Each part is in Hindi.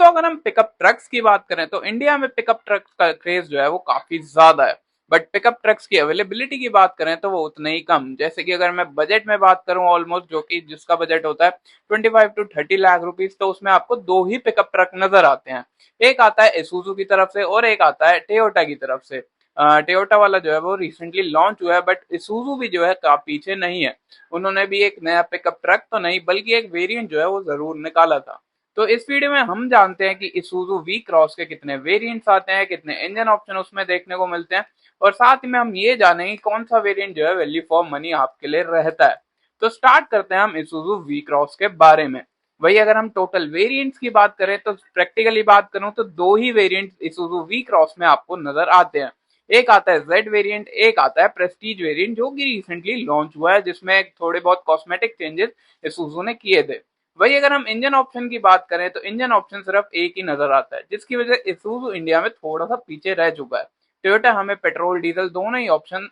तो अगर हम पिकअप ट्रक्स की बात करें तो इंडिया में पिकअप ट्रक का क्रेज जो है वो काफी ज्यादा है। बट पिकअप ट्रक्स की अवेलेबिलिटी की बात करें तो वो उतने ही कम। जैसे कि अगर मैं बजट में बात करूं ऑलमोस्ट, जो कि जिसका बजट होता है 25 to 30 लाख रुपीज, तो उसमें आपको दो ही पिकअप ट्रक नजर आते हैं। एक आता है इसूजू की तरफ से और एक आता है टोयोटा की तरफ से। टोयोटा वाला जो है वो रिसेंटली लॉन्च हुआ है, बट इसूजू भी जो है काफी पीछे नहीं है। उन्होंने भी एक नया पिकअप ट्रक तो नहीं बल्कि एक वेरिएंट जो है वो जरूर निकाला था। तो इस वीडियो में हम जानते हैं कि इसूजू वी क्रॉस के कितने वेरिएंट्स आते हैं, कितने इंजन ऑप्शन उसमें देखने को मिलते हैं, और साथ ही में हम ये जानेंगे कौन सा वेरिएंट जो है वैल्यू फॉर मनी आपके लिए रहता है। तो स्टार्ट करते हैं हम इसूजू वी क्रॉस के बारे में। वही अगर हम टोटल वेरिएंट्स की बात करें तो प्रैक्टिकली बात करूं तो दो ही वेरिएंट इसूजू वी क्रॉस में आपको नजर आते हैं। एक आता है जेड वेरिएंट, एक आता है प्रेस्टीज वेरिएंट, जो कि रिसेंटली लॉन्च हुआ है, जिसमें थोड़े बहुत कॉस्मेटिक चेंजेस इसूजू ने किए थे। वही अगर हम इंजन ऑप्शन की बात करें तो इंजन ऑप्शन सिर्फ एक ही नजर आता है, जिसकी वजह से इसूजू इंडिया में थोड़ा सा पीछे रह चुका है। टोयोटा हमें पेट्रोल डीजल दोनों ही ऑप्शन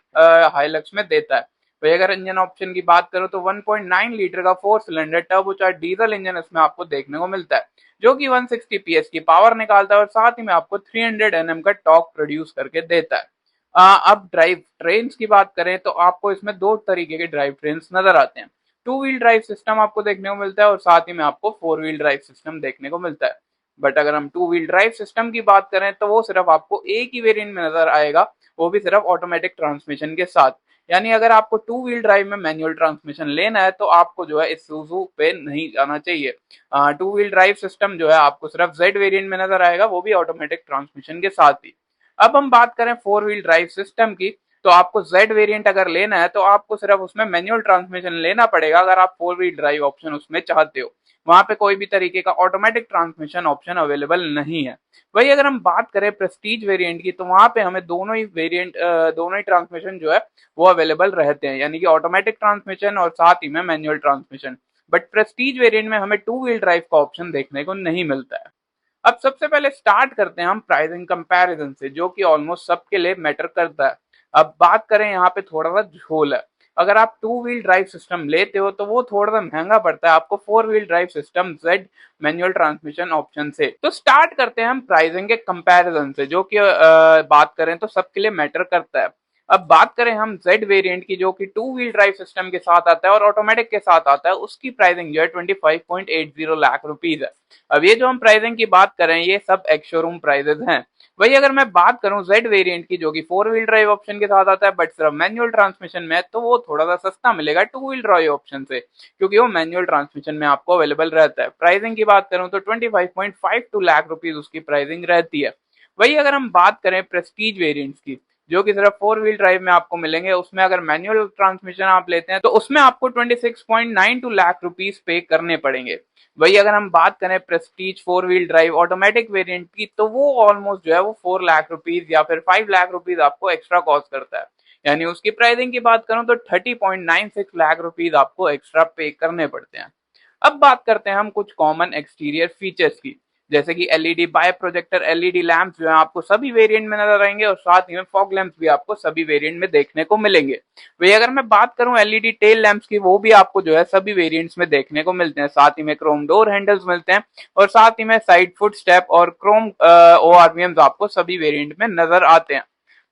हाइलक्स में देता है। वही अगर इंजन ऑप्शन की बात करूं तो 1.9 लीटर का 4 सिलेंडर टर्बोचार्ज डीजल इंजन इसमें आपको देखने को मिलता है, जो कि 160 पीएस की पावर निकालता है और साथ ही में आपको 300 एनएम का टॉर्क प्रोड्यूस करके देता है। अब ड्राइव ट्रेन की बात करें तो आपको इसमें दो तरीके के ड्राइव ट्रेन नजर आते हैं। टू व्हील ड्राइव सिस्टम आपको देखने को मिलता है और साथ ही में आपको फोर व्हील ड्राइव सिस्टम देखने को मिलता है। बट अगर हम टू व्हील ड्राइव सिस्टम की बात करें तो वो सिर्फ आपको एक ही वेरिएंट में नजर आएगा, वो भी सिर्फ ऑटोमेटिक ट्रांसमिशन के साथ। यानी अगर आपको टू व्हील ड्राइव में मैनुअल ट्रांसमिशन लेना है तो आपको जो है इस सुजू पे नहीं जाना चाहिए। टू व्हील ड्राइव सिस्टम जो है आपको सिर्फ जेड वेरिएंट में नजर आएगा, वो भी ऑटोमेटिक ट्रांसमिशन के साथ ही। अब हम बात करें फोर व्हील ड्राइव सिस्टम की, तो आपको जेड वेरिएंट अगर लेना है तो आपको सिर्फ उसमें मैनुअल ट्रांसमिशन लेना पड़ेगा अगर आप फोर व्हील ड्राइव ऑप्शन उसमें चाहते हो। वहां पे कोई भी तरीके का ऑटोमेटिक ट्रांसमिशन ऑप्शन अवेलेबल नहीं है। वही अगर हम बात करें प्रेस्टीज वेरिएंट की, तो वहां पे हमें दोनों ही वेरिएंट दोनों ही ट्रांसमिशन जो है वो अवेलेबल रहते हैं, यानी कि ऑटोमेटिक ट्रांसमिशन और साथ ही में manual transmission. But Prestige variant में हमें टू व्हील ड्राइव का ऑप्शन देखने को नहीं मिलता है। अब सबसे पहले स्टार्ट करते हैं हम प्राइसिंग कंपैरिजन से, जो कि ऑलमोस्ट सबके लिए मैटर करता है। अब बात करें यहाँ पे थोड़ा सा झोल है। अगर आप टू व्हील ड्राइव सिस्टम लेते हो तो वो थोड़ा सा महंगा पड़ता है आपको four wheel drive system Z manual transmission option से। तो स्टार्ट करते हैं हम प्राइसिंग के कंपैरिजन से, जो कि बात करें तो सबके लिए मैटर करता है। अब बात करें हम जेड वेरिएंट की, जो कि टू व्हील ड्राइव सिस्टम के साथ आता है और ऑटोमेटिक के साथ आता है, उसकी प्राइसिंग जो है 25.80 लाख रुपीज है। अब ये जो हम प्राइसिंग की बात कर रहे हैं ये सब एक्स शोरूम प्राइजेस हैं। वही अगर मैं बात करूं जेड वेरिएंट की, जो कि फोर व्हील ड्राइव ऑप्शन के साथ आता है बट सिर्फ मैनुअल ट्रांसमिशन में, तो वो थोड़ा सा सस्ता मिलेगा टू व्हील ड्राइव ऑप्शन से, क्योंकि वो मैनुअल ट्रांसमिशन में आपको अवेलेबल रहता है। प्राइसिंग की बात करूं तो 25.52 लाख रुपीज उसकी प्राइसिंग रहती है। वही अगर हम बात करें प्रेस्टीज वेरिएंट्स की, जो कि सिर्फ फोर व्हील ड्राइव में आपको मिलेंगे, उसमें अगर मैनुअल ट्रांसमिशन आप लेते हैं तो उसमें आपको 26.92 लाख रुपीज पे करने पड़ेंगे। वही अगर हम बात करें Prestige four wheel drive automatic variant की, तो वो ऑलमोस्ट जो है वो 4 लाख रुपीज या फिर 5 लाख रुपीज आपको एक्स्ट्रा कॉस्ट करता है। यानी उसकी प्राइसिंग की बात करूं तो 30.96 लाख रुपीज आपको एक्स्ट्रा पे करने पड़ते हैं। अब बात करते हैं हम कुछ कॉमन एक्सटीरियर फीचर्स की, जैसे कि LED by projector LED lamps जो है आपको सभी वेरिएंट में नजर आएंगे और साथ ही में फॉग लैंप्स भी आपको सभी वेरिएंट में देखने को मिलेंगे। वही अगर मैं बात करूं एलईडी टेल लैंप्स की, वो भी आपको जो है सभी वेरिएंट्स में देखने को मिलते हैं। साथ ही में क्रोम डोर हैंडल्स मिलते हैं और साथ ही में साइड फुट स्टेप और क्रोम ओआरवीएम्स आपको सभी वेरिएंट में नजर आते हैं।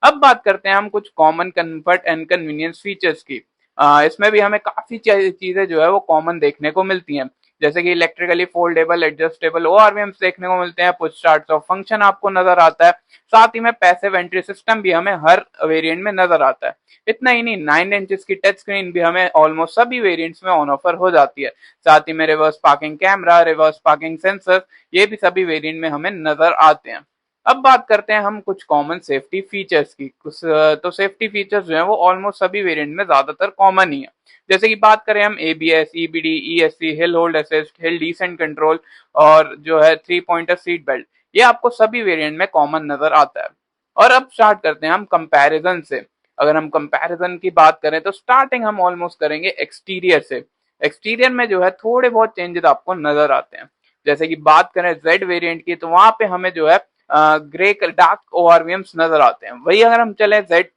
अब बात करते हैं हम कुछ common comfort and convenience features की। इसमें भी हमें काफी चीजें जो है वो कॉमन देखने को मिलती हैं, जैसे कि इलेक्ट्रिकली फोल्डेबल एडजस्टेबल ओआरवीएम्स देखने को मिलते हैं, पुश स्टार्ट ऑफ फंक्शन आपको नजर आता है, साथ ही में पैसिव एंट्री सिस्टम भी हमें हर वेरिएंट में नजर आता है। इतना ही नहीं, 9 इंचेस की टच स्क्रीन भी हमें ऑलमोस्ट सभी वेरिएंट्स में ऑन ऑफर हो जाती है। साथ ही में reverse parking camera, reverse parking sensor, ये भी सभी वेरिएंट में हमें नजर आते हैं। अब बात करते हैं हम कुछ कॉमन सेफ्टी फीचर्स की। कुछ तो सेफ्टी फीचर्स जो है वो ऑलमोस्ट सभी वेरिएंट में ज्यादातर कॉमन ही है। जैसे कि बात करें हम ABS, EBD, ESC, hill hold assist, hill descent control और जो है 3 पॉइंटर सीट बेल्ट, ये आपको सभी वेरिएंट में कॉमन नजर आता है। और अब स्टार्ट करते हैं हम कंपैरिजन से। अगर हम कंपैरिजन की बात करें तो स्टार्टिंग हम ऑलमोस्ट करेंगे एक्सटीरियर से। एक्सटीरियर में जो है थोड़े बहुत चेंजेस आपको नजर आते हैं। जैसे कि बात करें जेड वेरिएंट की, तो वहां पे हमें जो है ग्रे डार्क ओआरवीएम्स नजर आते हैं। वही अगर हम चले जेड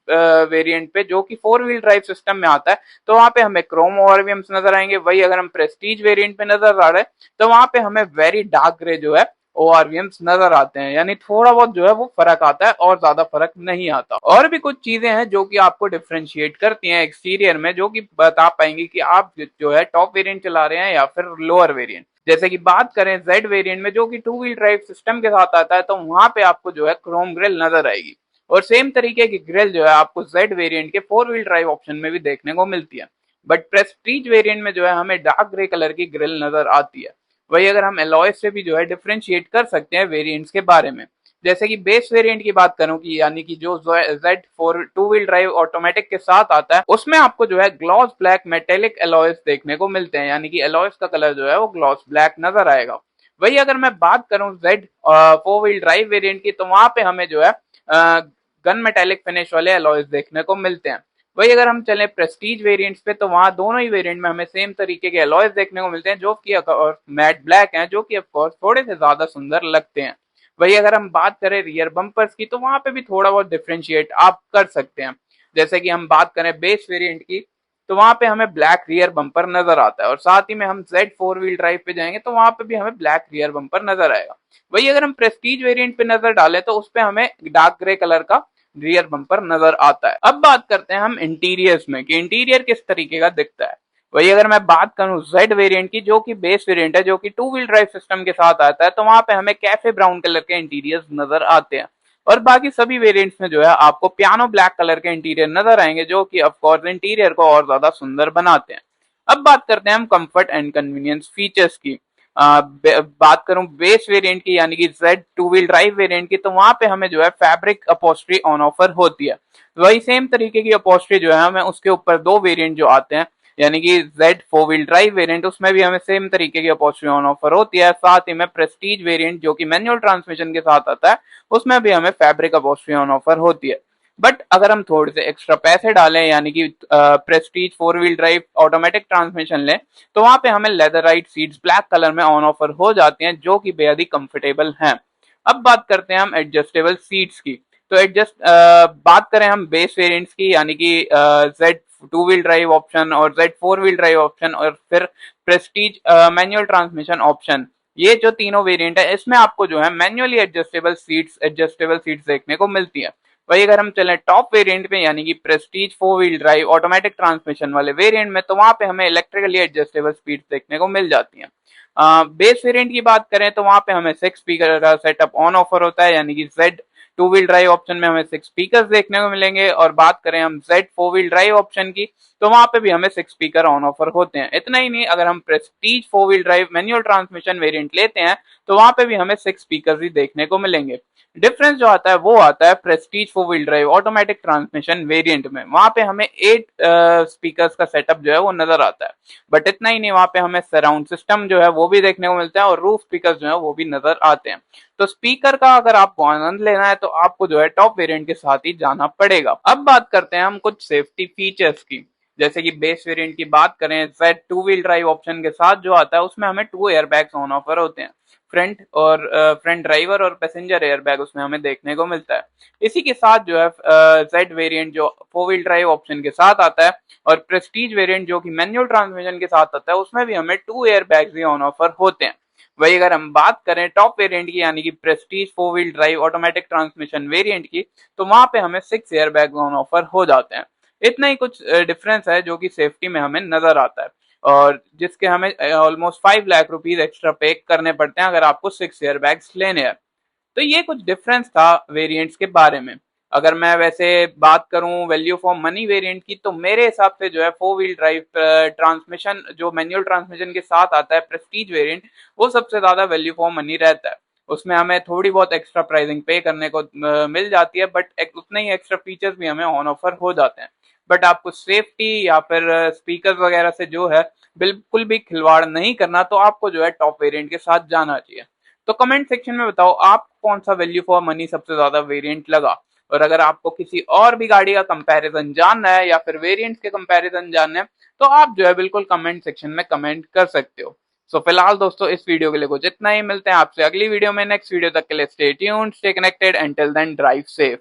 वेरिएंट पे, जो कि फोर व्हील ड्राइव सिस्टम में आता है, तो वहां पे हमें क्रोम ओआरवीएम्स नजर आएंगे। वही अगर हम प्रेस्टीज वेरिएंट पे नजर आ रहे हैं तो वहां पे हमें वेरी डार्क ग्रे जो है ORVMs नजर आते हैं, यानी थोड़ा बहुत जो है वो फर्क आता है और ज्यादा फर्क नहीं आता। और भी कुछ चीजें हैं जो कि आपको डिफरेंशिएट करती हैं एक्सटीरियर में, जो कि बता पाएंगे कि आप जो है टॉप वेरिएंट चला रहे हैं या फिर लोअर वेरिएंट। जैसे कि बात करें जेड वेरिएंट में जो कि 2 व्हील ड्राइव सिस्टम के साथ आता है, तो वहां पे आपको जो है क्रोम ग्रिल नजर आएगी। और सेम तरीके की ग्रिल जो है आपको जेड वेरिएंट के 4 व्हील ड्राइव ऑप्शन में भी देखने को मिलती है। बट प्रेस्टीज वेरिएंट में जो है हमें डार्क ग्रे कलर की ग्रिल नजर आती है। वही अगर हम एलॉय से भी जो है डिफरेंशिएट कर सकते हैं वेरिएंट्स के बारे में। जैसे कि बेस वेरिएंट की बात करूं कि यानी कि जो Z4 2 व्हील ड्राइव ऑटोमेटिक के साथ आता है, उसमें आपको जो है ग्लॉस ब्लैक मेटेलिक एलॉयस देखने को मिलते हैं, यानी कि एलॉयस का कलर जो है वो ग्लॉस ब्लैक नजर आएगा। वही अगर मैं बात करूं Z 4 व्हील ड्राइव वेरिएंट की, तो वहां पे हमें जो है गन मेटेलिक फिनिश वाले एलॉयस देखने को मिलते हैं। वही अगर हम चलें प्रेस्टीज वेरिएंट्स पे, तो वहां दोनों ही वेरिएंट में हमें सेम तरीके के एलॉयस देखने को मिलते हैं, जो कि मैट ब्लैक हैं, जो कि ऑफकोर्स थोड़े से ज्यादा सुंदर लगते हैं। वही अगर हम बात करें रियर बम्पर्स की, तो वहां पे भी थोड़ा बहुत डिफ्रेंशिएट आप कर सकते हैं। जैसे कि हम बात करें बेस वेरिएंट की, तो वहां पे हमें ब्लैक रियर बम्पर नजर आता है, और साथ ही में हम Z 4 व्हील ड्राइव पे जाएंगे तो वहां पे भी हमें ब्लैक रियर बम्पर नजर आएगा। वही अगर हम प्रेस्टीज वेरिएंट पे नजर डालें, तो उस पे हमें डार्क ग्रे कलर का रियर बम्पर नजर आता है। अब बात करते हैं हम इंटीरियर्स में कि इंटीरियर किस तरीके का दिखता है। वही अगर मैं बात करूं जेड वेरिएंट की, जो कि बेस वेरिएंट है, जो कि 2 व्हील ड्राइव सिस्टम के साथ आता है, तो वहां पे हमें कैफे ब्राउन कलर के इंटीरियर्स नजर आते हैं। और बाकी सभी वेरिएंट्स में जो है आपको पियानो ब्लैक कलर के इंटीरियर नजर आएंगे, जो कि ऑफकोर्स इंटीरियर को और ज्यादा सुंदर बनाते हैं। अब बात करते हैं हम कंफर्ट एंड कन्वीनियंस फीचर्स की। बात करूं बेस वेरिएंट की, यानी कि Z 2 व्हील ड्राइव वेरिएंट की, तो वहां पे हमें जो है फैब्रिक अपॉस्ट्री ऑन ऑफर होती है। वही सेम तरीके की अपॉस्ट्री जो है हमें उसके ऊपर 2 वेरिएंट जो आते हैं, यानी कि Z 4 व्हील ड्राइव वेरिएंट, उसमें भी हमें सेम तरीके की अपॉस्ट्री ऑन ऑफर होती है। साथ ही में प्रेस्टीज वेरिएंट जो कि मैनुअल ट्रांसमिशन के साथ आता है, उसमें भी हमें फैब्रिक अपॉस्ट्री ऑन ऑफर होती है। बट अगर हम थोड़े से एक्स्ट्रा पैसे डालें, यानी कि Prestige 4 wheel drive automatic transmission लें, तो वहां पे हमें लेदराइट सीट्स ब्लैक कलर में ऑन ऑफर हो जाती हैं, जो कि बेहद ही कंफर्टेबल हैं। अब बात करते हैं हम एडजस्टेबल सीट्स की। तो बात करें हम बेस वेरिएंट्स की, यानी कि Z 2 व्हील ड्राइव ऑप्शन और Z 4 व्हील ड्राइव ऑप्शन और फिर प्रेस्टीज मैनुअल ट्रांसमिशन ऑप्शन, ये जो तीनों वेरिएंट है, इसमें आपको जो है मैन्युअली एडजस्टेबल सीट्स देखने को मिलती है। वही अगर हम चलें टॉप वेरिएंट में, यानी कि Prestige 4 wheel drive automatic transmission वाले वेरिएंट में, तो वहां पे हमें इलेक्ट्रिकली एडजस्टेबल स्पीड देखने को मिल जाती हैं। बेस वेरिएंट की बात करें, तो वहां पे हमें 6 स्पीकर का सेटअप ऑन ऑफर होता है, यानी कि Z 2 व्हील ड्राइव ऑप्शन में हमें 6 स्पीकर देखने को मिलेंगे। और बात करें हम Z 4 व्हील ड्राइव ऑप्शन की, तो वहां पे भी हमें 6 स्पीकर ऑन ऑफर होते हैं। इतना ही नहीं, अगर हम Prestige 4 wheel drive manual transmission variant लेते हैं, तो वहां पे भी हमें 6 स्पीकर ही देखने को मिलेंगे। डिफरेंस जो आता है वो आता है Prestige 4 wheel drive automatic transmission variant में, वहां पे हमें 8 स्पीकर्स का सेटअप जो है वो नजर आता है। बट इतना ही नहीं, वहां पे हमें सराउंड सिस्टम जो है वो भी देखने को मिलता है, और रूफ स्पीकर जो है वो भी नजर आते हैं। तो स्पीकर का अगर आपको आनंद लेना है, तो आपको जो है टॉप वेरिएंट के साथ ही जाना पड़ेगा। अब बात करते हैं हम कुछ सेफ्टी फीचर्स की। जैसे कि बेस वेरिएंट की बात करें, Z 2 व्हील ड्राइव ऑप्शन के साथ जो आता है, उसमें हमें 2 एयरबैग्स ऑन ऑफर होते हैं। फ्रंट ड्राइवर और पैसेंजर एयरबैग उसमें हमें देखने को मिलता है। इसी के साथ जो है जेड वेरिएंट जो 4 व्हील ड्राइव ऑप्शन के साथ आता है, और प्रेस्टीज वेरिएंट जो कि मैनुअल ट्रांसमिशन के साथ आता है, उसमें भी हमें 2 एयरबैग्स ही ऑन ऑफर होते हैं। वही अगर हम बात करें टॉप वेरिएंट की, यानी कि Prestige 4 wheel drive automatic transmission variant की, तो वहां पे हमें 6 एयरबैग ऑन ऑफर हो जाते हैं। इतना ही कुछ डिफरेंस है जो कि सेफ्टी में हमें नजर आता है, और जिसके हमें ऑलमोस्ट 5 लाख रुपीज एक्स्ट्रा पे करने पड़ते हैं अगर आपको 6 एयरबैग्स लेने हैं। तो ये कुछ डिफरेंस था वेरिएंट्स के बारे में। अगर मैं वैसे बात करूं वैल्यू फॉर मनी वेरिएंट की, तो मेरे हिसाब से जो है 4 व्हील ड्राइव ट्रांसमिशन जो मैनुअल ट्रांसमिशन के साथ आता है प्रेस्टीज वेरिएंट, वो सबसे ज्यादा वैल्यू फॉर मनी रहता है। उसमें हमें थोड़ी बहुत एक्स्ट्रा प्राइसिंग पे करने को मिल जाती है, बट उतने ही एक्स्ट्रा फीचर्स भी हमें ऑन ऑफर हो जाते हैं। बट आपको सेफ्टी या फिर स्पीकर वगैरह से जो है बिल्कुल भी खिलवाड़ नहीं करना, तो आपको जो है टॉप वेरिएंट के साथ जाना चाहिए। तो कमेंट सेक्शन में बताओ आप कौन सा वैल्यू फॉर मनी सबसे ज्यादा वेरिएंट लगा। और अगर आपको किसी और भी गाड़ी का कंपैरिजन जानना है या फिर वेरिएंट्स के कंपैरिजन जानना है, तो आप जो है बिल्कुल कमेंट सेक्शन में कमेंट कर सकते हो। सो फिलहाल दोस्तों इस वीडियो के लिए कुछ इतना ही, मिलते हैं आपसे अगली वीडियो में नेक्स्ट वीडियो तक के लिए stay tuned, stay connected, and till then drive safe.